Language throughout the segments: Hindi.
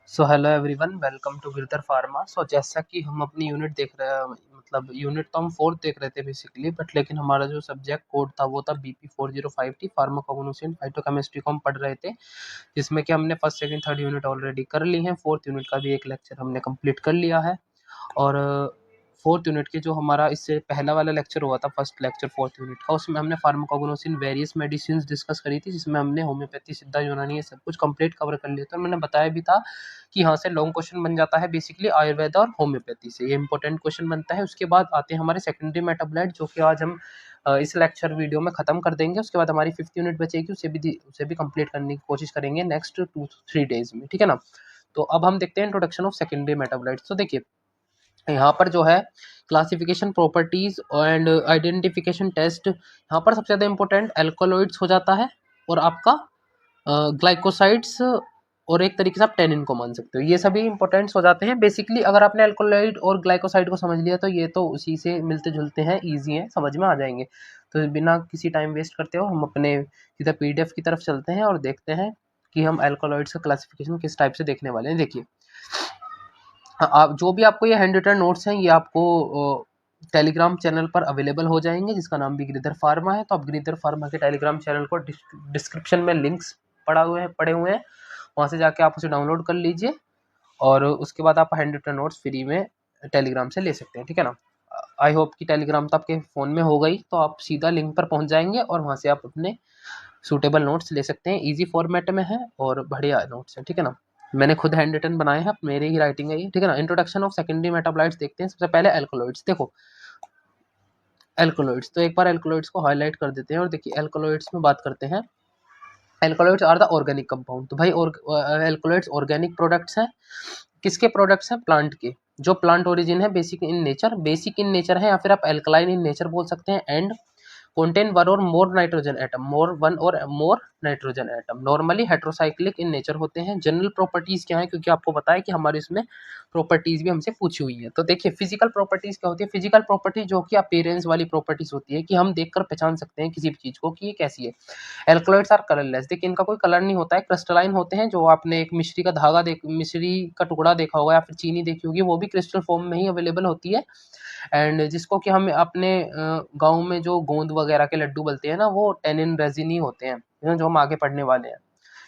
So hello everyone, welcome to Girdhar Pharma. जैसा कि हम अपनी यूनिट देख रहे हैं, मतलब यूनिट तो हम फोर्थ देख रहे थे बेसिकली, बट लेकिन हमारा जो सब्जेक्ट कोड था वो था BP 405T pharmacognosy and phytochemistry को हम पढ़ रहे थे, जिसमें कि हमने first second third unit already कर ली है। फोर्थ यूनिट का भी एक लेक्चर हमने कंप्लीट कर लिया है। और फोर्थ यूनिट के जो हमारा इससे पहला वाला लेक्चर हुआ था, फर्स्ट लेक्चर फोर्थ यूनिट का, उसमें हमने pharmacognosy in various medicine discuss करी थी, जिसमें हमने होम्योपैथी, सिद्धा, यूनानी, ये सब कुछ कंप्लीट कवर कर लिया था। और मैंने बताया भी था कि यहाँ से लॉन्ग क्वेश्चन बन जाता है बेसिकली आयुर्वेद और होम्योपैथी से, ये इंपॉर्टेंट क्वेश्चन बनता है। उसके बाद आते हैं हमारे सेकेंडरी मेटाबोलाइट, जो कि आज हम इस लेक्चर वीडियो में खत्म कर देंगे। उसके बाद हमारी फिफ्थ यूनिट बचेगी, उसे भी कंप्लीट करने की कोशिश करेंगे नेक्स्ट 2-3 डेज में, ठीक है ना। तो अब हम देखते हैं इंट्रोडक्शन ऑफ सेकेंडरी मेटाबोलाइट। तो देखिए यहाँ पर जो है classification, properties and identification test, यहाँ पर सबसे ज़्यादा इंपॉर्टेंट एल्कोलॉइड्स हो जाता है, और आपका ग्लाइकोसाइड्स, और एक तरीके से आप टेनिन को मान सकते हो। ये सभी इंपॉर्टेंट्स हो जाते हैं बेसिकली। अगर आपने एल्कोलॉइड और ग्लाइकोसाइड को समझ लिया तो ये तो उसी से मिलते जुलते हैं, ईजी हैं, समझ में आ जाएंगे। तो बिना किसी टाइम वेस्ट करते हो हम अपने सीधा PDF की तरफ चलते हैं और देखते हैं कि हम एल्कोलॉइड्स का क्लासिफिकेशन किस टाइप से देखने वाले हैं। देखिए, आप जो भी आपको ये हैंड रिटन नोट्स हैं, ये आपको टेलीग्राम चैनल पर अवेलेबल हो जाएंगे, जिसका नाम भी गिरधर फार्मा है। तो आप गिरधर फार्मा के टेलीग्राम चैनल को डिस्क्रिप्शन में लिंक्स पड़े हुए हैं, वहाँ से जाके आप उसे डाउनलोड कर लीजिए, और उसके बाद आप हैंड रिटन नोट्स फ्री में टेलीग्राम से ले सकते हैं, ठीक है ना। आई होप कि टेलीग्राम तो आपके फ़ोन में हो गई, तो आप सीधा लिंक पर पहुँच जाएंगे और वहाँ से आप अपने सूटेबल नोट्स ले सकते हैं। ईजी फॉर्मेट में है और बढ़िया नोट्स हैं, ठीक है ना। मैंने खुद हैंड रिटन बनाए हैं, मेरी ही राइटिंग है ये, ठीक है ना। इंट्रोडक्शन ऑफ सेकेंडरी मेटाबोलाइट्स देखते हैं। सबसे पहले एल्कोलॉइड्स। देखो एल्कोलॉइड्स, तो एक बार एल्कोलॉइड्स को हाईलाइट कर देते हैं और देखिए एल्कोलॉइड्स में बात करते हैं। Alkaloids are the organic compound. तो भाई एल्कोलॉइड्स ऑर्गेनिक प्रोडक्ट्स हैं। किसके प्रोडक्ट्स हैं? प्लांट के। जो प्लांट ओरिजिन है, बेसिक इन नेचर है, या फिर आप एल्कलाइन इन नेचर बोल सकते हैं। एंड contain वन और मोर nitrogen atom, normally heterocyclic in nature होते हैं। जनरल प्रॉपर्टीज क्या है, क्योंकि आपको पता है कि हमारे इसमें प्रॉपर्टीज भी हमसे पूछी हुई है। तो देखिए फिजिकल प्रॉपर्टीज क्या होती है। फिजिकल प्रॉपर्टी जो कि अपीयरेंस वाली प्रॉपर्टीज होती है, कि हम देखकर पहचान सकते हैं किसी भी चीज को कि ये कैसी है। Alkaloids are colourless. देखिए इनका कोई कलर नहीं होता है, क्रिस्टलाइन होते हैं। जो आपने एक मिश्री का टुकड़ा देखा होगा या फिर चीनी देखी होगी, वो भी क्रिस्टल फॉर्म में ही अवेलेबल होती है। एंड जिसको कि हम अपने गाँव में जो गोंद वगैरह के लड्डू बनते हैं ना, वो टेनिन रेजिन ही होते हैं, जो हम आगे पढ़ने वाले हैं,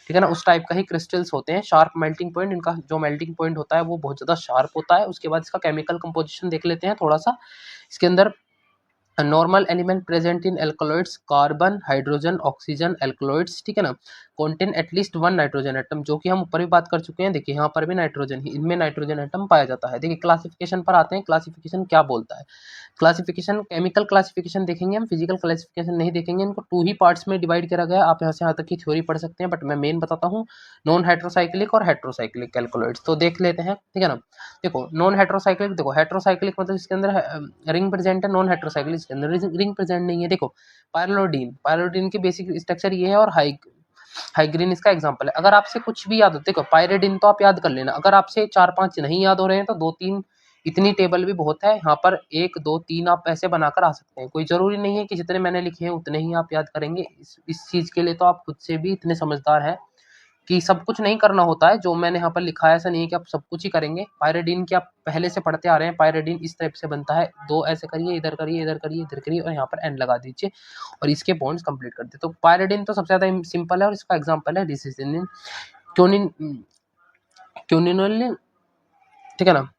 ठीक है ना। उस टाइप का ही क्रिस्टल्स होते हैं। शार्प मेल्टिंग पॉइंट, इनका जो मेल्टिंग पॉइंट होता है वो बहुत ज़्यादा शार्प होता है। उसके बाद इसका केमिकल कंपोजिशन देख लेते हैं थोड़ा सा। इसके अंदर normal element present in alkaloids, carbon, hydrogen, oxygen, alkaloids, ठीक है ना। Contain at least one nitrogen atom, जो कि हम ऊपर भी बात कर चुके हैं। देखिए यहाँ पर भी नाइट्रोजन ही, इनमें नाइट्रोजन एटम पाया जाता है। देखिए क्लासिफिकेशन पर आते हैं। क्लासिफिकेशन क्या बोलता है? क्लासिफिकेशन, केमिकल क्लासिफिकेशन देखेंगे हम, फिजिकल क्लासिफिकेशन नहीं देखेंगे। इनको 2 ही पार्ट्स में डिवाइड करा गया है। आप यहाँ से यहाँ तक की थ्योरी पढ़ सकते हैं, बट मैं मेन बताता हूँ। नॉन हाइड्रोसाइक्लिक और हेट्रोसाइक्लिक एल्कोलॉइड्स, तो देख लेते हैं, ठीक है ना। देखो नॉन हाइड्रोसाइक्लिक, देखो हाइड्रोसाइक्लिक मतलब इसके अंदर रिंग प्रेजेंट है, नॉन हाइड्रोसाइक्लिक इसके अंदर रिंग प्रेजेंट नहीं है। देखो पायरोडीन की बेसिक स्ट्रक्चर ये है, और हाइग्रीन इसका एग्जांपल है। अगर आपसे कुछ भी याद हो, देखो पायरिडिन तो आप याद कर लेना। अगर आपसे 4-5 नहीं याद हो रहे हैं तो 2-3, इतनी टेबल भी बहुत है। यहाँ पर 1-2-3 आप ऐसे बनाकर आ सकते हैं। कोई जरूरी नहीं है कि जितने मैंने लिखे हैं उतने ही आप याद करेंगे। इस चीज के लिए तो आप खुद से भी इतने समझदार हैं कि सब कुछ नहीं करना होता है। जो मैंने यहाँ पर लिखा है, ऐसा नहीं है कि आप सब कुछ ही करेंगे। पायरिडीन की आप पहले से पढ़ते आ रहे हैं। पायरिडीन इस टाइप से बनता है, 2 ऐसे करिए, इधर करिए, इधर करिए, इधर करिए, और यहाँ पर एंड लगा दीजिए, और इसके बॉन्ड्स कंप्लीट कर दे। तो पायरिडीन तो सबसे ज्यादा सिंपल है, और इसका एग्जाम्पल है रिसिसिनिन, क्योनिन, क्यूनिनोलिन, ठीक है ना।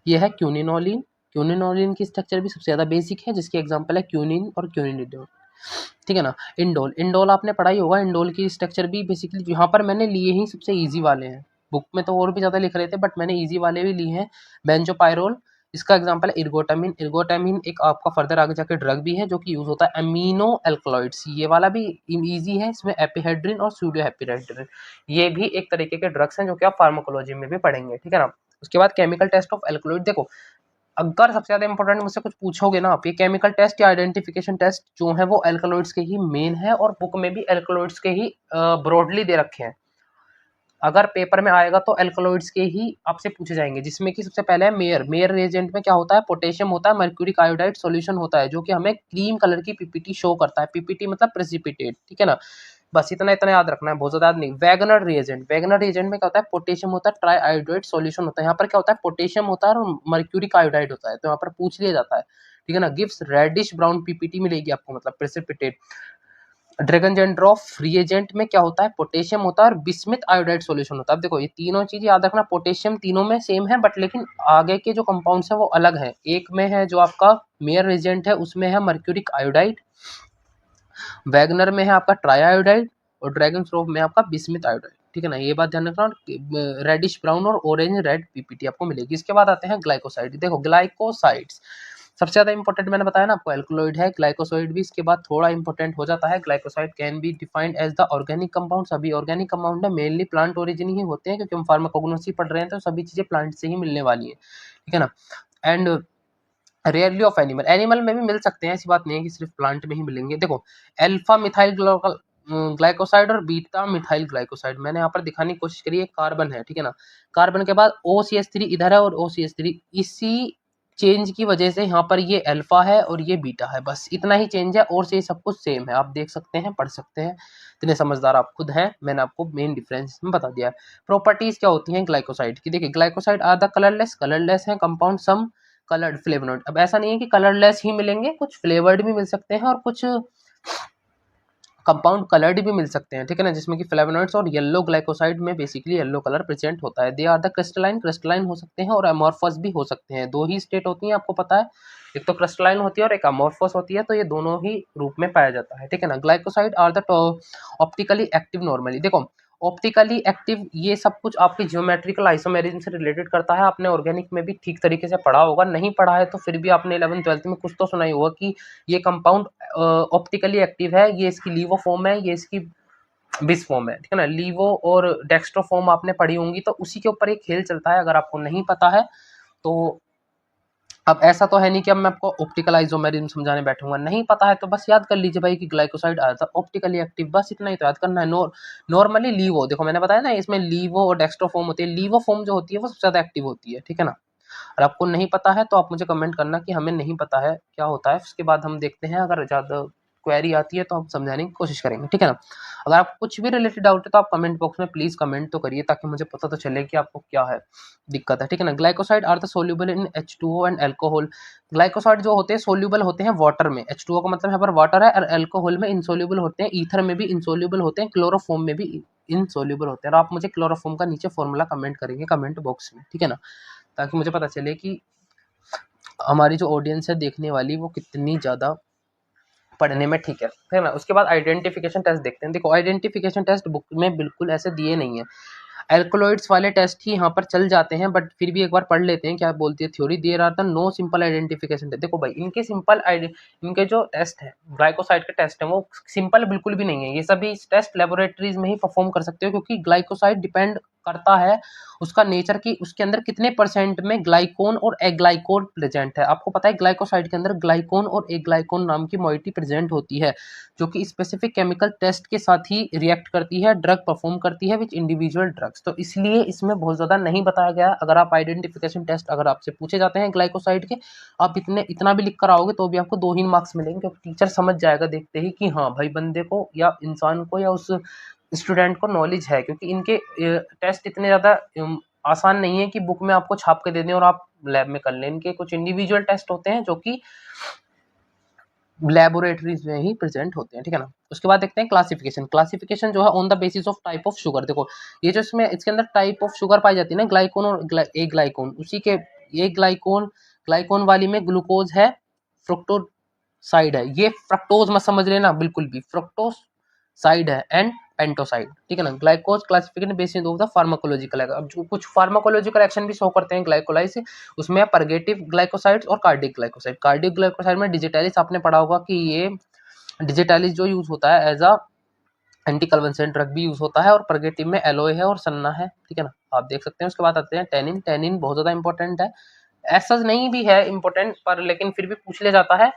ये है क्यूनिनोलिन। क्यूनिनोलिन की स्ट्रक्चर भी सबसे ज्यादा बेसिक है, जिसके एग्जाम्पल है क्यूनिन और क्यूनिडिन, ठीक है ना। इंडोल आपने पढ़ा ही होगा। इंडोल की स्ट्रक्चर भी बेसिकली, यहाँ पर मैंने लिए ही सबसे इजी वाले हैं। बुक में तो और भी ज़्यादा लिख रहे थे, बट मैंने इजी वाले भी लिए हैं। बेंजोपायरोल, इसका एग्जांपल है इर्गोटामिन। इर्गोटामिन एक आपका फर्दर आगे जाकर ड्रग भी है, जो कि यूज होता है अमीनो एल्कलॉइड्स। ये वाला भी इजी है, इसमें एपिहेड्रिन और सूडोहेपिहेड्रिन, ये भी एक तरीके के ड्रग्स हैं, जो कि आप फार्माकोलॉजी में भी पढ़ेंगे, ठीक है ना। उसके बाद केमिकल टेस्ट ऑफ एल्कलॉइड। देखो अगर सबसे ज्यादा इंपॉर्टेंट मुझसे कुछ पूछोगे ना आप, ये केमिकल टेस्ट या आइडेंटिफिकेशन टेस्ट जो है वो एल्कलॉइड्स के ही मेन है, और बुक में भी एल्कलॉइड्स के ही ब्रॉडली दे रखे हैं। अगर पेपर में आएगा तो एल्कलॉइड्स के ही आपसे पूछे जाएंगे, जिसमें कि सबसे पहले है मेयर रिएजेंट में क्या होता है, पोटेशियम होता है, मर्क्यूरिक आयोडाइड सॉल्यूशन होता है, जो कि हमें क्रीम कलर की पीपीटी शो करता है। पीपीटी मतलब प्रेसिपिटेट, ठीक है ना। बस इतना इतना याद रखना है, बहुत ज्यादा याद नहीं। वैगनर रिएजेंट, वैगनर रिएजेंट में क्या होता है, पोटेशियम होता है, ट्राई आयोडाइड सॉल्यूशन होता है। यहाँ पर क्या होता है, पोटेशियम होता है और मर्क्यूरिक आयोडाइड होता है, तो यहाँ पर पूछ लिया जाता है, ठीक है ना। गिव्स रेडिश ब्राउन पीपीटी मिलेगी आपको, मतलब प्रेसिपिटेट। ड्रैगन जेंड्रॉफ रिएजेंट में क्या होता है, पोटेशियम होता है और बिस्मिथ आयोडाइड सॉल्यूशन होता है। अब देखो ये तीनों चीज याद रखना, पोटेशियम तीनों में सेम है, बट लेकिन आगे के जो कंपाउंड्स है वो अलग है। एक में है जो आपका मेयर रिएजेंट है, उसमें है मर्क्यूरिक आयोडाइड, वैगनर में है आपका ट्राई आयोडाइड, और ड्रैगन स्ट्रोफ में आपका बिस्मिथ आयोडाइड, ठीक है ना। ये बात ध्यान रखना। रेडिश ब्राउन और ऑरेंज रेड पीपीटी आपको मिलेगी। इसके बाद आते हैं ग्लाइकोसाइड। देखो ग्लाइकोसाइड्स सबसे ज्यादा इंपॉर्टेंट, मैंने बताया ना आपको, एल्कलॉइड है, ग्लाइकोसाइड भी इसके बाद थोड़ा इंपॉर्टेंट हो जाता है। Glycoside can be defined as the organic compound, सभी ऑर्गेनिक कंपाउंड है, मेनली प्लांट ओरिजिन ही होते हैं, क्योंकि हम फार्माकोग्नोसी पढ़ रहे हैं तो सभी चीजें प्लांट से ही मिलने वाली है, ठीक है ना। And rarely of animal, animal में भी मिल सकते हैं, ऐसी बात नहीं है कि सिर्फ प्लांट में ही मिलेंगे। देखो अल्फा मिथाइल ग्लाइकोसाइड और बीटा मिथाइल ग्लाइकोसाइड मैंने यहाँ पर दिखाने की कोशिश करी है। कार्बन है, ठीक है ना, कार्बन के बाद OCH3 इधर है और OCH3, इसी चेंज की वजह से यहाँ पर ये अल्फा है और ये बीटा है, बस इतना ही चेंज है, और से सब कुछ सेम है। आप देख सकते हैं, पढ़ सकते हैं, इतने समझदार आप खुद हैं, मैंने आपको मेन डिफरेंस में बता दिया है। प्रॉपर्टीज क्या होती हैं ग्लाइकोसाइड की, देखिए glycoside are the colourless, colourless है कंपाउंड, सम कलर्ड फ्लेवोनॉइड। अब ऐसा नहीं है कि कलरलेस ही मिलेंगे, कुछ फ्लेवर्ड भी मिल सकते हैं और कुछ कंपाउंड कलर्ड भी मिल सकते हैं, ठीक है ना, जिसमें कि फ्लेवोनॉइड्स और येलो ग्लाइकोसाइड में बेसिकली येलो कलर प्रेजेंट होता है। They are the crystalline, crystalline हो सकते हैं और अमॉर्फस भी हो सकते हैं। दो ही स्टेट होती हैं, आपको पता है, एक तो क्रिस्टलाइन होती है और एक अमॉर्फस होती है, तो ये दोनों ही रूप में पाया जाता है, ठीक है ना। Glycoside are the optically active normally. देखो ऑप्टिकली एक्टिव ये सब कुछ आपकी जियोमेट्रिकल आइसोमेरिज्म से रिलेटेड करता है। आपने ऑर्गेनिक में भी ठीक तरीके से पढ़ा होगा, नहीं पढ़ा है तो फिर भी आपने 11th 12th में कुछ तो सुना ही होगा कि ये कंपाउंड ऑप्टिकली एक्टिव है, ये इसकी लीवो फॉर्म है, ये इसकी बिस फॉर्म है, ठीक है ना। लीवो और डेक्स्ट्रो फॉर्म आपने पढ़ी होंगी, तो उसी के ऊपर एक खेल चलता है, अगर आपको नहीं पता है तो। अब ऐसा तो है नहीं कि अब मैं आपको ऑप्टिकल आइसोमेरिज्म समझाने बैठूंगा, नहीं पता है तो बस याद कर लीजिए भाई कि ग्लाइकोसाइड आया था ऑप्टिकली एक्टिव, बस इतना ही तो याद करना है। नॉर्मली लीवो, देखो मैंने बताया ना इसमें लीवो और डेक्स्ट्रो फॉर्म होती है, लीवो फॉर्म जो होती है वो सबसे ज्यादा एक्टिव होती है, ठीक है ना। और आपको नहीं पता है तो आप मुझे कमेंट करना कि हमें नहीं पता है क्या होता है, उसके बाद हम देखते हैं, अगर ज़्यादा क्वेरी आती है तो हम समझाने की कोशिश करेंगे, ठीक है ना। अगर आप कुछ भी रिलेटेड डाउट है तो आप कमेंट बॉक्स में प्लीज़ कमेंट तो करिए, ताकि मुझे पता तो चले कि आपको क्या है दिक्कत है, ठीक है ना। Glycoside are the soluble in H2O and alcohol. Glycoside जो होते हैं सोल्यूबल होते हैं वाटर में, H2O का मतलब यहाँ पर वाटर है, और अल्कोहल में इनसोल्यूबल होते हैं, ईथर में भी इनसोल्यूबल होते हैं, क्लोरोफॉर्म में भी इनसोल्यूबल होते हैं। और आप मुझे क्लोरोफॉर्म का नीचे फॉर्मूला कमेंट करेंगे कमेंट बॉक्स में, ठीक है ना, ताकि मुझे पता चले कि हमारी जो ऑडियंस है देखने वाली वो कितनी ज़्यादा पढ़ने में ठीक है ना। उसके बाद आइडेंटिफिकेशन टेस्ट देखते हैं। देखो आइडेंटिफिकेशन टेस्ट बुक में बिल्कुल ऐसे दिए नहीं है, एल्कोलॉइड्स वाले टेस्ट ही यहाँ पर चल जाते हैं, बट फिर भी एक बार पढ़ लेते हैं क्या बोलती है theory. There are the no simple identification test. देखो भाई इनके जो टेस्ट है ग्लाइकोसाइड के टेस्ट है वो सिंपल बिल्कुल भी नहीं है, ये सभी टेस्ट लेबोरेटरीज में ही परफॉर्म कर सकते हो, क्योंकि ग्लाइकोसाइड डिपेंड करता है उसका नेचर की, उसके अंदर कितने परसेंट में ग्लाइकोन और एग्लाइकोन प्रेजेंट है। आपको पता है ग्लाइकोसाइड के अंदर ग्लाइकोन और एग्लाइकोन नाम की मॉइटी प्रेजेंट होती है, जो कि स्पेसिफिक केमिकल टेस्ट के साथ ही रिएक्ट करती है, ड्रग परफॉर्म करती है विच इंडिविजुअल ड्रग्स, तो इसलिए इसमें बहुत ज़्यादा नहीं बताया गया। अगर आप आइडेंटिफिकेशन टेस्ट अगर आपसे पूछे जाते हैं ग्लाइकोसाइड के, आप इतना भी लिख कर आओगे तो भी आपको 2 ही मार्क्स मिलेंगे, क्योंकि टीचर समझ जाएगा देखते ही कि हाँ भाई बंदे को या इंसान को या उस स्टूडेंट को नॉलेज है, क्योंकि इनके टेस्ट इतने ज़्यादा आसान नहीं है कि बुक में आपको छाप के दे दें और आप लैब में कर लें। इनके कुछ इंडिविजुअल टेस्ट होते हैं जो कि लैबोरेटरीज में ही प्रेजेंट होते हैं, ठीक है ना। उसके बाद देखते हैं क्लासिफिकेशन। क्लासिफिकेशन जो है on the basis of type of sugar. देखो ये जो इसमें इसके अंदर टाइप ऑफ शुगर पाई जाती है ना, ग्लाइकोन और ए ग्लाइकोन, उसी के ये ग्लाइकोन वाली में ग्लूकोज है, फ्रुक्टोसाइड है, ये फ्रक्टोज मत समझ लेना बिल्कुल भी, फ्रुक्टोसाइड है एंड पेंटोसाइड, ठीक है ना। Glycose classification basis of the pharmacological. अब जो कुछ फार्माकोलॉजिकल एक्शन भी शो करते हैं ग्लाइकोलाइज, उसमें परगेटिव ग्लाइकोसाइड्स और कार्डिक ग्लाइकोसाइड। कार्डिक ग्लाइकोसाइड में डिजिटैलिस आपने पढ़ा होगा कि ये डिजिटैलिस जो यूज होता है as a anticonvulsant drug भी यूज होता है, और परगेटिव में एलोए है और सन्ना है, ठीक है ना, आप देख सकते हैं। उसके बाद आते हैं टेनिन। टेनिन बहुत ज्यादा इंपॉर्टेंट है, ऐसा नहीं भी है इंपॉर्टेंट पर लेकिन फिर भी पूछ लिया जाता है।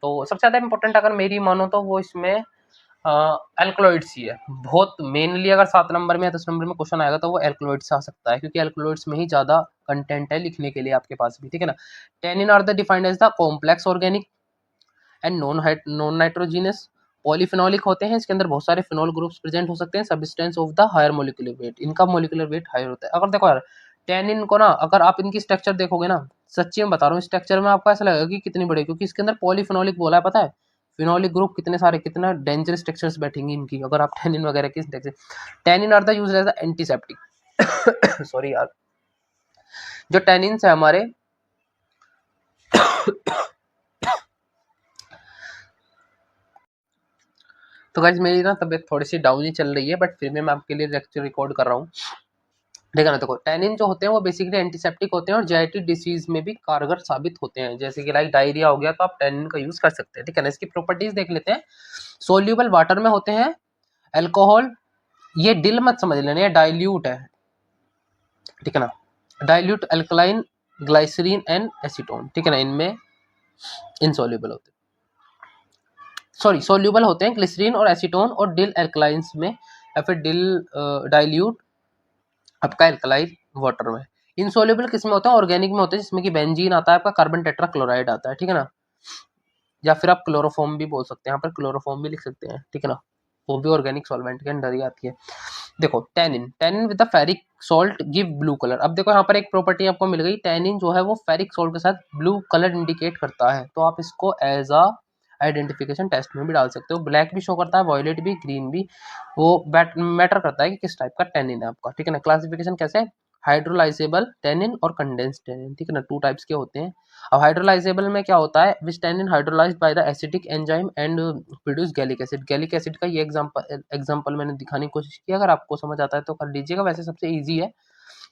तो सबसे ज्यादा इंपॉर्टेंट अगर मेरी मानो तो वो इसमें एल्कलॉइड्स ही है बहुत मेनली। अगर 7 नंबर में या 10 नंबर में क्वेश्चन आएगा तो वो एल्कलॉइड्स से आ सकता है, क्योंकि एल्कलॉइड्स में ही ज्यादा कंटेंट है लिखने के लिए आपके पास भी, ठीक है ना। Tannin are the defined as the complex organic and non nitrogenous polyphenolic होते हैं, इसके अंदर बहुत सारे फिनोल ग्रुप्स प्रेजेंट हो सकते हैं, substance of the higher molecular weight, इनका मोलिकुलर वेट हायर होता है। अगर देखो यार टैनिन को ना, अगर आप इनकी स्ट्रक्चर देखोगे ना, सच्ची में बता रहा हूँ, स्ट्रक्चर में आपको ऐसा लगेगा कि कितनी बड़ी, क्योंकि इसके अंदर पॉलीफिनोलिक बोला है, पता है फिनोलिक ग्रुप कितने सारे, कितना डेंजर स्ट्रक्चर्स बैठेंगे इनकी, अगर आप टैनिन वगैरह की structure. Tannin are the used as the antiseptic sorry यार, जो टैनिन है हमारे तो गाइस मेरी ना तबीयत थोड़ी सी डाउन ही चल रही है, बट फिर भी मैं आपके लिए लेक्चर रिकॉर्ड कर रहा हूँ, ठीक है ना। देखो टैनिन जो होते हैं वो बेसिकली एंटीसेप्टिक होते हैं और जीआईटी डिसीज में भी कारगर साबित होते हैं, जैसे कि लाइक डायरिया हो गया तो आप टैनिन का यूज कर सकते हैं, ठीक है ना। इसकी प्रॉपर्टीज देख लेते हैं। सोल्यूबल वाटर में होते हैं, अल्कोहल, ये डिल मत समझ लेना, ये डाइल्यूट है, ठीक है ना, dilute alkaline glycerine and acetone, ठीक है ना, इनमें इनसोल्यूबल होते हैं, सॉरी सोल्यूबल होते हैं ग्लिसरीन और एसीटोन और डिल एल्कलाइंस में, या फिर डिल डाइल्यूट आपका एल्कलाइन वाटर में। इनसोल्यूबल किस में होता है, ऑर्गेनिक में होते हैं, जिसमें कि बेंजीन आता है, आपका कार्बन टेट्रा क्लोराइड आता है, ठीक है ना, या फिर आप क्लोरोफॉर्म भी बोल सकते हैं, यहाँ पर क्लोरोफॉर्म भी लिख सकते हैं, ठीक है ना, वो भी ऑर्गेनिक सॉल्वेंट के अंदर ही आती है। देखो tannin, tannin with the ferric salt give blue colour. अब देखो यहाँ पर एक प्रॉपर्टी आपको मिल गई, टैनिन जो है वो फेरिक सॉल्ट के साथ ब्लू कलर इंडिकेट करता है, तो आप इसको एज अ आइडेंटिफिकेशन टेस्ट में भी डाल सकते हो। ब्लैक भी शो करता है, वॉयलेट भी, ग्रीन भी, वो मैटर करता है कि किस टाइप का टैनिन है आपका, ठीक है ना। क्लासिफिकेशन कैसे, हाइड्रोलाइजेबल टैनिन और कंडेंस टैनिन, ठीक है ना, 2 टाइप्स के होते हैं। अब हाइड्रोलाइजेबल में क्या होता है, which tannin hydrolysed by the acidic enzyme and produce gallic acid. Gallic acid का ये एग्जांपल मैंने दिखाने की कोशिश की, अगर आपको समझ आता है तो कर लीजिएगा, वैसे सबसे इजी है।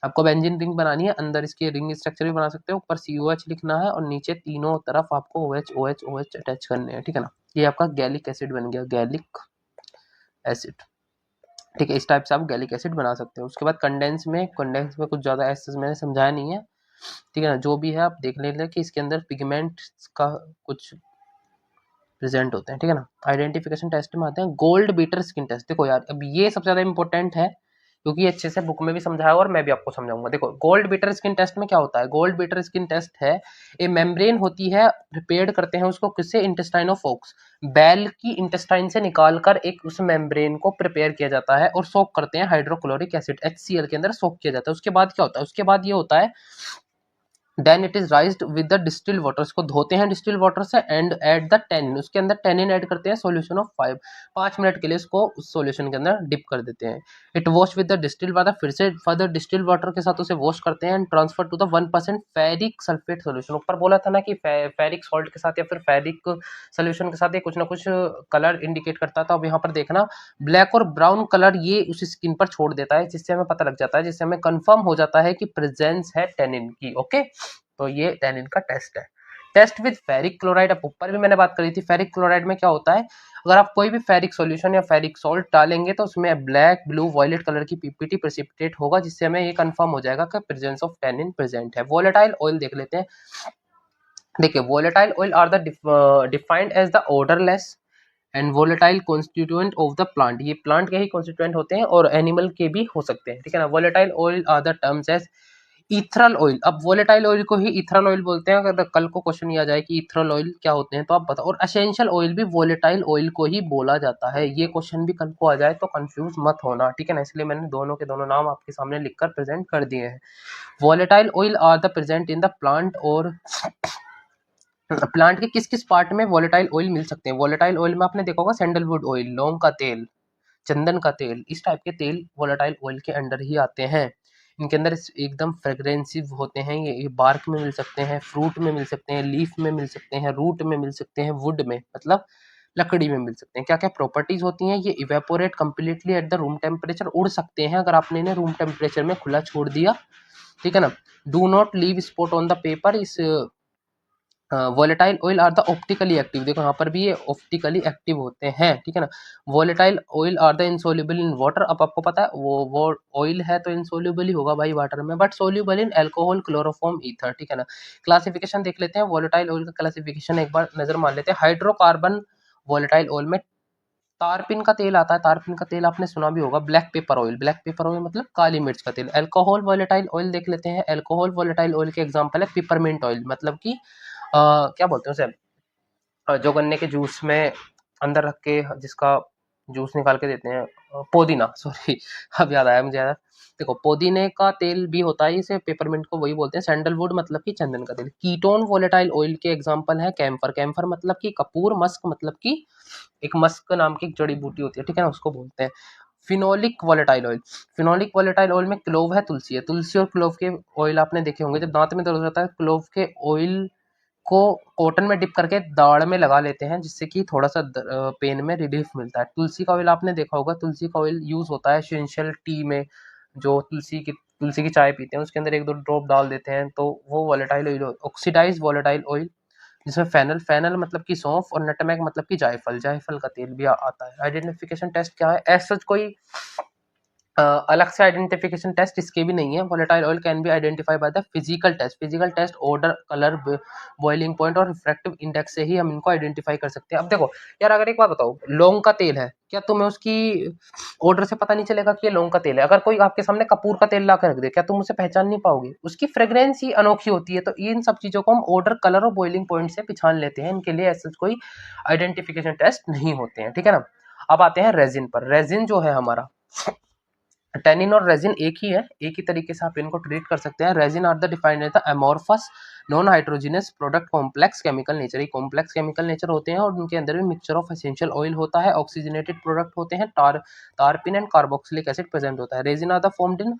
आपको बेंजीन रिंग बनानी है, अंदर इसके रिंग स्ट्रक्चर भी बना सकते हो, ऊपर COH लिखना है और नीचे तीनों तरफ आपको OH OH OH अटैच करने हैं, ठीक है ना। ये आपका गैलिक एसिड बन गया, गैलिक एसिड, ठीक है, इस टाइप से आप गैलिक एसिड बना सकते हो। उसके बाद कंडेंस में कुछ ज़्यादा ऐसे मैंने समझाया नहीं है, ठीक है ना, जो भी है आप देख लें कि इसके अंदर पिगमेंट का कुछ प्रेजेंट होते हैं, ठीक है ना। आइडेंटिफिकेशन टेस्ट में आते हैं, गोल्ड बीटर स्किन टेस्ट। देखो यार अब ये सबसे ज़्यादा इंपॉर्टेंट है, क्योंकि ये अच्छे से बुक में भी समझाया और मैं भी आपको समझाऊंगा। देखो गोल्ड बीटर स्किन टेस्ट में क्या होता है, गोल्ड बीटर स्किन टेस्ट है, ये मेम्ब्रेन होती है, प्रिपेयर्ड करते हैं उसको किससे, इंटेस्टाइन ऑफ फॉक्स, बैल की इंटेस्टाइन से निकालकर एक उस मेम्ब्रेन को प्रिपेयर किया जाता है और सोक करते हैं हाइड्रोक्लोरिक एसिड HCl के अंदर सोक किया जाता है। उसके बाद क्या होता है, उसके बाद ये होता है then it is raised with the distil water, इसको धोते हैं डिस्टिल वाटर से एंड ऐड द टेनिन, उसके अंदर टेनिन ऐड करते हैं, सॉल्यूशन ऑफ 5 मिनट के लिए इसको उस सॉल्यूशन के अंदर डिप कर देते हैं। It wash with the distil water, फिर से फर्दर डिस्टिल वाटर के साथ उसे वॉश करते हैं and transfer to the 1% ferric sulphate solution. ऊपर बोला था ना कि फेरिक सॉल्ट के साथ या फिर फेरिक सॉल्यूशन के साथ ये कुछ ना कुछ कलर इंडिकेट करता था। अब यहाँ पर देखना ब्लैक और ब्राउन कलर ये उस स्किन पर छोड़ देता है, जिससे हमें पता लग जाता है, जिससे हमें कंफर्म हो जाता है कि प्रेजेंस है टेनिन की, ओके। तो ये टैनिन का टेस्ट है। टेस्ट विद फेरिक क्लोराइड, अब ऊपर भी मैंने बात करी थी, फेरिक क्लोराइड में क्या होता है, अगर आप कोई भी फेरिक सॉल्यूशन या फेरिक सॉल्ट डालेंगे तो उसमें ब्लैक ब्लू वॉयलेट कलर की पीपीटी प्रेसिपिटेट होगा, जिससे हमें ये कंफर्म हो जाएगा कि प्रेजेंस ऑफ टैनिन प्रेजेंट है। वोलेटाइल ऑयल देख लेते हैं। देखिए volatile oil are the defined as the orderless and volatile constituent of the plant, ये प्लांट के ही कॉन्स्टिट्यूएंट होते हैं और एनिमल के भी हो सकते हैं, ठीक है ना। Volatile oil are the terms as ethereal oil, अब वोलेटाइल ऑयल को ही इथरल ऑयल बोलते हैं, अगर कल को क्वेश्चन ये आ जाए कि इथरल ऑयल क्या होते हैं तो आप बताओ। और एसेंशियल ऑयल भी वोलेटाइल ऑयल को ही बोला जाता है, ये क्वेश्चन भी कल को आ जाए तो कंफ्यूज मत होना, ठीक है ना, इसलिए मैंने दोनों के दोनों नाम आपके सामने लिखकर प्रेजेंट कर दिए हैं। Volatile oil are the present in the plant, और प्लांट के किस किस पार्ट में वोलेटाइल ऑयल मिल सकते हैं। वोलेटाइल ऑयल में आपने देखा होगा सैंडलवुड ऑयल, लौंग का तेल, चंदन का तेल, इस टाइप के तेल वोलेटाइल ऑयल के अंडर ही आते हैं। इनके अंदर एकदम फ्रेग्रेंसिव होते हैं, ये बार्क में मिल सकते हैं, फ्रूट में मिल सकते हैं, लीफ में मिल सकते हैं, रूट में मिल सकते हैं, वुड में मतलब लकड़ी में मिल सकते हैं। क्या क्या प्रॉपर्टीज होती हैं, ये evaporate completely at the room temperature, उड़ सकते हैं अगर आपने इन्हें रूम टेम्परेचर में खुला छोड़ दिया, ठीक है ना। Do not leave spot on the paper, इस volatile oil are the optically active, देखो यहाँ पर भी ये ऑप्टिकली एक्टिव होते हैं, ठीक है ना। Volatile oil are the insoluble in water, अब आपको पता है वो ऑयल है तो इनसोल्यूबल ही होगा भाई वाटर में, but soluble in alcohol chloroform ether, ठीक है ना। क्लासिफिकेशन देख लेते हैं, वोलेटाइल ऑयल का क्लासिफिकेशन एक बार नजर मार लेते हैं। हाइड्रोकार्बन वोलेटाइल ऑयल में तारपिन का तेल आता है, तारपिन का तेल आपने सुना भी होगा, black pepper oil, black pepper oil मतलब काली मिर्च का तेल। अल्कोहल वोलेटाइल ऑयल देख लेते हैं, अल्कोहल वोलेटाइल ऑयल के एग्जांपल है पिपरमिंट ऑयल, मतलब कि क्या बोलते हैं उसे, जो गन्ने के जूस में अंदर रख के जिसका जूस निकाल के देते हैं, पुदीना, सॉरी अब याद आया मुझे यार। देखो पुदीने का तेल भी होता है, इसे पेपरमिंट को वही बोलते हैं, सैंडलवुड मतलब कि चंदन का तेल। कीटोन वोलेटाइल ऑयल के एग्जांपल है कैम्फर, कैम्फर मतलब कि कपूर, मस्क मतलब कि एक मस्क नाम की एक जड़ी बूटी होती है, ठीक है ना, उसको बोलते हैं। Phenolic volatile oil, phenolic volatile oil में क्लोव है, तुलसी है, तुलसी और क्लोव के ऑयल आपने देखे होंगे, जब दांत में दर्द होता है क्लोव के ऑयल को कॉटन में डिप करके दाढ़ में लगा लेते हैं, जिससे कि थोड़ा सा पेन में रिलीफ मिलता है। तुलसी का ऑयल आपने देखा होगा, तुलसी का ऑयल यूज होता है एसेंशियल टी में, जो तुलसी की चाय पीते हैं उसके अंदर एक दो ड्रॉप डाल देते हैं तो वो volatile oil. Oxidize volatile oil जिसमें फेनल, फेनल मतलब कि सौंफ, और नटमेग मतलब कि जायफल, जायफल का तेल भी आता है। आइडेंटिफिकेशन टेस्ट क्या है, ऐसा कोई अलग से आइडेंटिफिकेशन टेस्ट इसके भी नहीं है। Volatile oil can be identify by the physical test, physical test order, colour, boiling point और रिफ्रैक्टिव इंडेक्स से ही हम इनको आइडेंटिफाई कर सकते हैं। अब देखो यार, अगर एक बात बताओ, लौंग का तेल है, क्या तुम्हें उसकी ऑर्डर से पता नहीं चलेगा कि ये लौंग का तेल है? अगर कोई आपके सामने कपूर का तेल ला कर रख दे, क्या तुम उसे पहचान नहीं पाओगे? उसकी फ्रेग्रेंस ही अनोखी होती है। तो इन सब चीजों को हम ऑर्डर, कलर और बॉइलिंग पॉइंट से पहचान लेते हैं, इनके लिए ऐसे कोई आइडेंटिफिकेशन टेस्ट नहीं होते हैं, ठीक है ना। अब आते हैं रेजिन पर। रेजिन जो है हमारा, टेनिन और रेजिन एक ही है, एक ही तरीके से आप इनको ट्रीट कर सकते हैं। Resin are the defined as the amorphous non hydrogenous product complex chemical nature, ये कॉम्प्लेक्स केमिकल नेचर होते हैं और उनके अंदर भी मिक्सचर ऑफ एसेंशियल ऑयल होता है, ऑक्सीजनेटेड प्रोडक्ट होते हैं, terpene and carboxylic acid present होता है। Resin are the formed in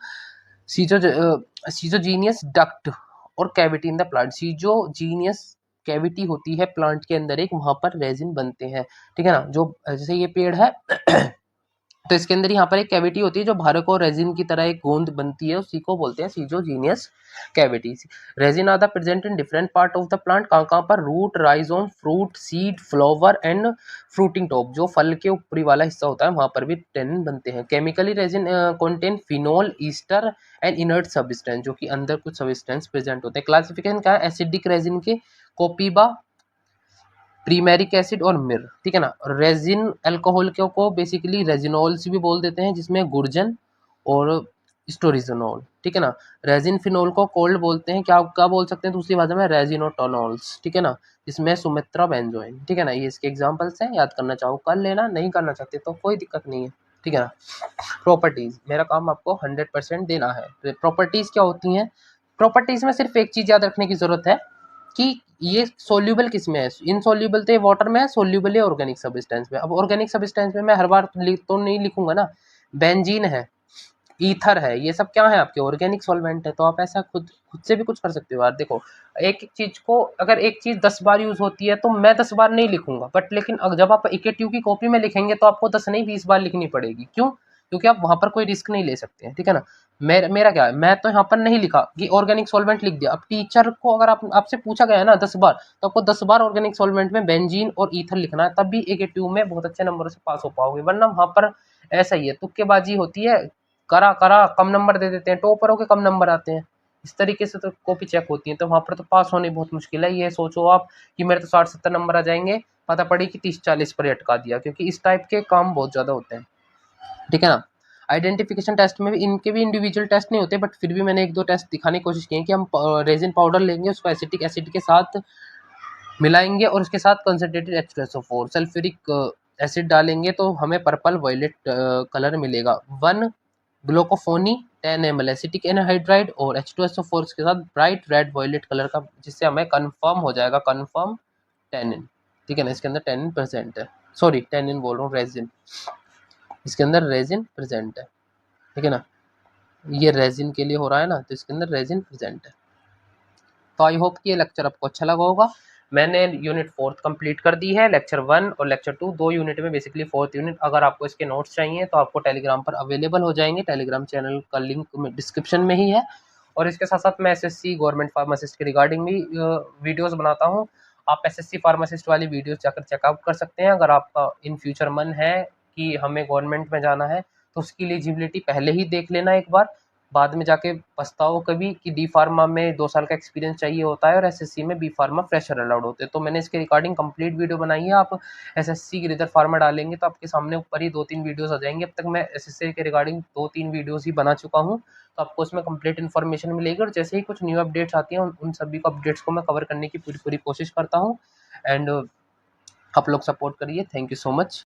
schizogenous duct और cavity in the plant, schizogenous cavity होती है प्लांट के अंदर एक, वहां पर रेजिन बनते हैं, ठीक है ना। जो जैसे ये पेड़ है तो इसके अंदर यहाँ पर एक कैविटी होती है जो भारक और रेजिन की तरह एक गोंद बनती है, उसी को बोलते हैं schizogenous cavity. Resin are the present in different part of the plant, कहाँ पर, root, rhizome, fruit, seed, flower and fruiting top, जो फल के ऊपरी वाला हिस्सा होता है वहां पर भी टेनिन बनते हैं। Chemically resin contain phenol, Easter and inert substance, जो कि अंदर कुछ सब्सटेंस प्रेजेंट होते हैं। क्लासिफिकेशन क्या है, एसिडिक रेजिन के कोपीबा, प्रीमेरिक एसिड और मिर, ठीक है ना। रेजिन अल्कोहल को बेसिकली रेजिनॉल्स भी बोल देते हैं, जिसमें गुर्जन और स्टोरिजोनॉल, ठीक है ना। रेजिन फिनोल को कोल्ड बोलते हैं, क्या क्या बोल सकते हैं दूसरी भाषा में, रेजिनोटोनॉल्स, ठीक है ना, जिसमें सुमित्रा बेंजोइन, ठीक है ना। ये इसके एग्जांपल्स हैं, याद करना चाहो कर लेना, नहीं करना चाहते तो कोई दिक्कत नहीं है, ठीक है ना। प्रॉपर्टीज, मेरा काम आपको 100% देना है। प्रॉपर्टीज क्या होती हैं, प्रॉपर्टीज में सिर्फ एक चीज याद रखने की जरूरत है कि ये सोल्यूबल किस में है, इनसोल्यूबल तो ये वाटर में है, सोल्यूबल है ऑर्गेनिक सब्सटेंस में। अब ऑर्गेनिक सब्सटेंस में मैं हर बार तो नहीं लिखूंगा ना, बेंजीन है, ईथर है, ये सब क्या है आपके ऑर्गेनिक सॉल्वेंट है, तो आप ऐसा खुद खुद से भी कुछ कर सकते हो यार। देखो एक एक चीज को, अगर एक चीज 10 बार यूज होती है तो मैं 10 बार नहीं लिखूंगा, बट लेकिन जब आप इकेट्यू की कॉपी में लिखेंगे तो आपको 10 नहीं 20 बार लिखनी पड़ेगी। क्यों? क्योंकि आप वहां पर कोई रिस्क नहीं ले सकते हैं, ठीक है ना। मेरा क्या है, मैं तो यहाँ पर नहीं लिखा कि ऑर्गेनिक सॉल्वेंट लिख दिया। अब टीचर को अगर आपसे पूछा गया है ना 10 बार, तो आपको 10 बार ऑर्गेनिक सॉल्वेंट में बेंजीन और ईथर लिखना है, तब भी इकेट्यू में बहुत अच्छे नंबरों से पास हो पाओगे, वरना वहां पर ऐसा ही है, तुक्केबाजी होती है, करा करा कम नंबर दे देते हैं, टॉपरों के कम नंबर आते हैं, इस तरीके से तो कॉपी चेक होती है, तो वहां पर तो पास होने बहुत मुश्किल है। ये सोचो आप कि मेरे तो 60-70 नंबर आ जाएंगे, पता पड़ी कि 30-40 पर अटका दिया, क्योंकि इस टाइप के काम बहुत ज्यादा होते हैं, ठीक है ना। आइडेंटिफिकेशन टेस्ट में भी इनके भी इंडिविजुअल टेस्ट नहीं होते, बट फिर भी मैंने एक दो टेस्ट दिखाने की कोशिश की है कि हम रेजिन पाउडर लेंगे, उसको एसिटिक एसिड के साथ मिलाएंगे और उसके साथ कंसनट्रेटेड H2SO4 सल्फ्यूरिक एसिड डालेंगे तो हमें पर्पल वायलेट कलर मिलेगा। 1 ग्लूकोफोनी 10 ml एसिटिक एनहाइड्राइड और H2SO4 के साथ ब्राइट रेड वायलेट कलर का, जिससे हमें कंफर्म हो जाएगा, कंफर्म टेनिन, ठीक है ना। इसके अंदर टेनिन प्रेजेंट है, सॉरी टेनिन बोल रहा हूँ, रेजिन, इसके अंदर रेजिन प्रेजेंट है, ठीक है ना। ये रेजिन के लिए हो रहा है ना, तो इसके अंदर रेजिन प्रेजेंट है। तो आई होप कि ये लेक्चर आपको अच्छा लगा होगा। मैंने यूनिट 4 कंप्लीट कर दी है, लेक्चर 1 और लेक्चर 2 दो यूनिट में, बेसिकली 4th यूनिट। अगर आपको इसके नोट्स चाहिए तो आपको टेलीग्राम पर अवेलेबल हो जाएंगे, टेलीग्राम चैनल का लिंक डिस्क्रिप्शन में ही है। और इसके साथ साथ मैं एसएससी गवर्नमेंट फार्मासिस्ट के रिगार्डिंग भी वीडियोज़ बनाता हूँ, आप एसएससी फार्मासिस्ट वाली वीडियोज़ जाकर चेकआउट कर सकते हैं। अगर आपका इन फ्यूचर मन है कि हमें गवर्नमेंट में जाना है, तो उसकी एलिजिबिलिटी पहले ही देख लेना एक बार, बाद में जाके पछताओ कभी कि डी फार्मा में 2 साल का एक्सपीरियंस चाहिए होता है और एसएससी में बी फार्मा फ्रेशर अलाउड होते हैं। तो मैंने इसके रिगार्डिंग कंप्लीट वीडियो बनाई है, आप एसएससी की रिजल्ट फार्मा डालेंगे तो आपके सामने ऊपर ही 2-3 वीडियोस आ जाएंगे। अब तक मैं एसएससी के रिगार्डिंग 2-3 वीडियोस ही बना चुका हूँ, तो आपको उसमें कंप्लीट इन्फॉर्मेशन मिलेगी, और जैसे ही कुछ न्यू अपडेट्स आती हैं उन सभी को अपडेट्स को मैं कवर करने की पूरी पूरी कोशिश करता हूँ। एंड आप लोग सपोर्ट करिए। Thank you so much.